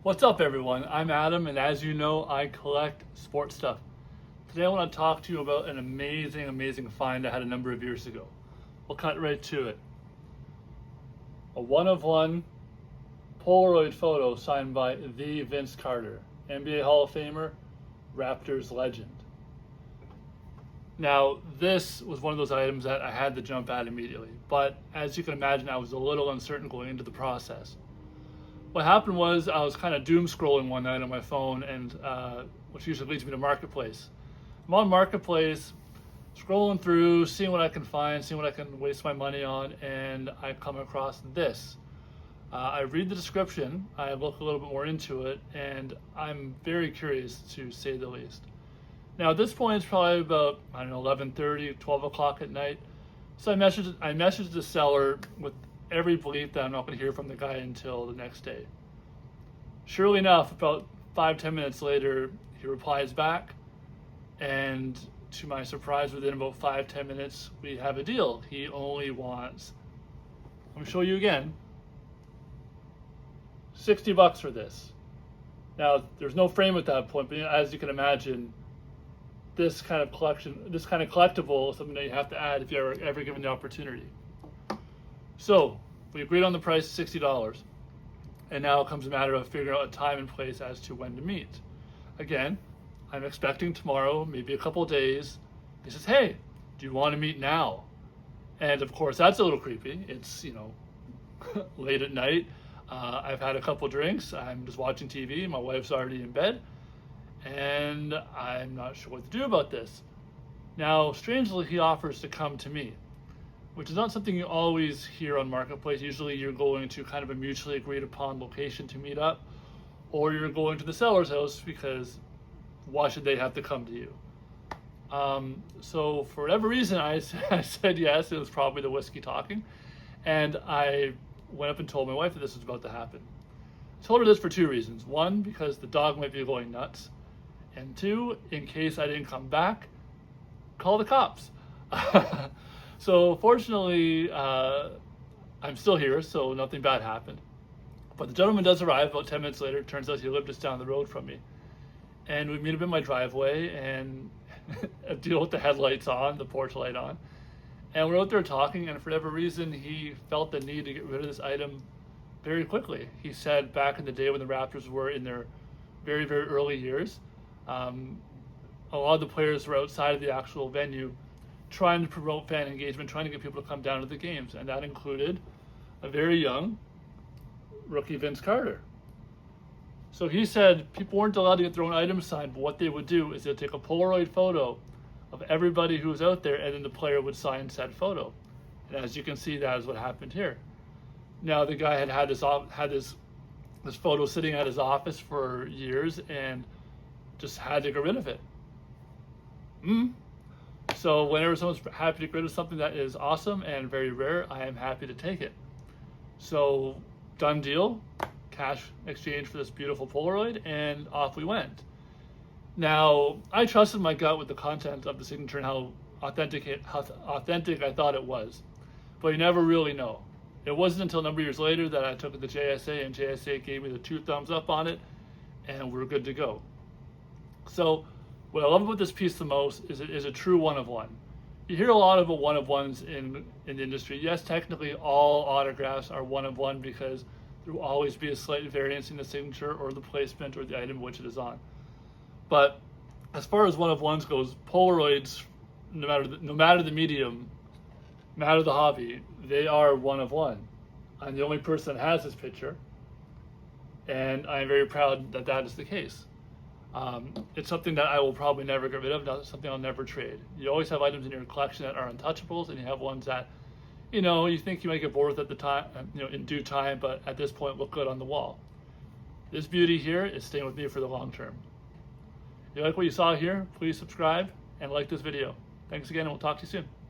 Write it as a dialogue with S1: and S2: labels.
S1: What's up, everyone? I'm Adam, and as you know, I collect sports stuff. Today I want to talk to you about an amazing find I had a number of years ago. We'll cut right to it. A one-of-one Polaroid photo signed by the Vince Carter, NBA Hall of Famer, Raptors legend. Now, this was one of those items that I had to jump at immediately, but as you can imagine, I was a little uncertain going into the process. What happened was I was kind of doom scrolling one night on my phone, and which usually leads me to Marketplace. I'm on Marketplace, scrolling through, seeing what I can find, seeing what I can waste my money on, and I come across this. I read the description, I look a little bit more into it, and I'm very curious, to say the least. Now at this point it's probably about, 11:30, 12 o'clock at night. So I messaged the seller with every belief that I'm not going to hear from the guy until the next day. Surely enough, about 5-10 minutes later, he replies back, and to my surprise, within about 5-10 minutes, we have a deal. He only wants, I'm going to show you again, $60 for this. Now, there's no frame at that point, but as you can imagine, this kind of collectible is something that you have to add if you're ever given the opportunity. So we agreed on the price, $60, and now it comes a matter of figuring out a time and place as to when to meet. Again, I'm expecting tomorrow, maybe a couple of days. He says, "Hey, do you want to meet now?" And of course, that's a little creepy. It's, late at night. I've had a couple drinks. I'm just watching TV. My wife's already in bed, and I'm not sure what to do about this. Now, strangely, he offers to come to me, which is not something you always hear on Marketplace. Usually you're going to kind of a mutually agreed upon location to meet up, or you're going to the seller's house because why should they have to come to you? So for whatever reason, I said yes. It was probably the whiskey talking. And I went up and told my wife that this was about to happen. I told her this for two reasons. One, because the dog might be going nuts. And two, in case I didn't come back, call the cops. So fortunately, I'm still here, so nothing bad happened. But the gentleman does arrive about 10 minutes later. It turns out he lived just down the road from me. And we meet up in my driveway and deal with the headlights on, the porch light on. And we're out there talking, and for whatever reason, he felt the need to get rid of this item very quickly. He said back in the day when the Raptors were in their very early years, a lot of the players were outside of the actual venue trying to promote fan engagement, trying to get people to come down to the games. And that included a very young rookie Vince Carter. So he said people weren't allowed to get their own items signed, but what they would do is they'd take a Polaroid photo of everybody who was out there, and then the player would sign said photo. And as you can see, that is what happened here. Now, the guy had this photo sitting at his office for years and just had to get rid of it. So whenever someone's happy to get rid of something that is awesome and very rare, I am happy to take it. So done deal, cash exchange for this beautiful Polaroid, and off we went. Now, I trusted my gut with the content of the signature and how authentic I thought it was, but you never really know. It wasn't until a number of years later that I took it to JSA, and JSA gave me the 2 thumbs up on it, and we're good to go. So what I love about this piece the most is it is a true one-of-one. You hear a lot of one-of-ones in the industry. Yes, technically all autographs are one-of-one because there will always be a slight variance in the signature or the placement or the item which it is on. But as far as one-of-ones goes, Polaroids, no matter the medium, no matter the hobby, they are one-of-one. I'm the only person that has this picture, and I'm very proud that that is the case. It's something that I will probably never get rid of, not something I'll never trade. You always have items in your collection that are untouchables, and you have ones that, you think you might get bored with at the time, in due time, but at this point look good on the wall. This beauty here is staying with me for the long term. If you like what you saw here, please subscribe and like this video. Thanks again, and we'll talk to you soon.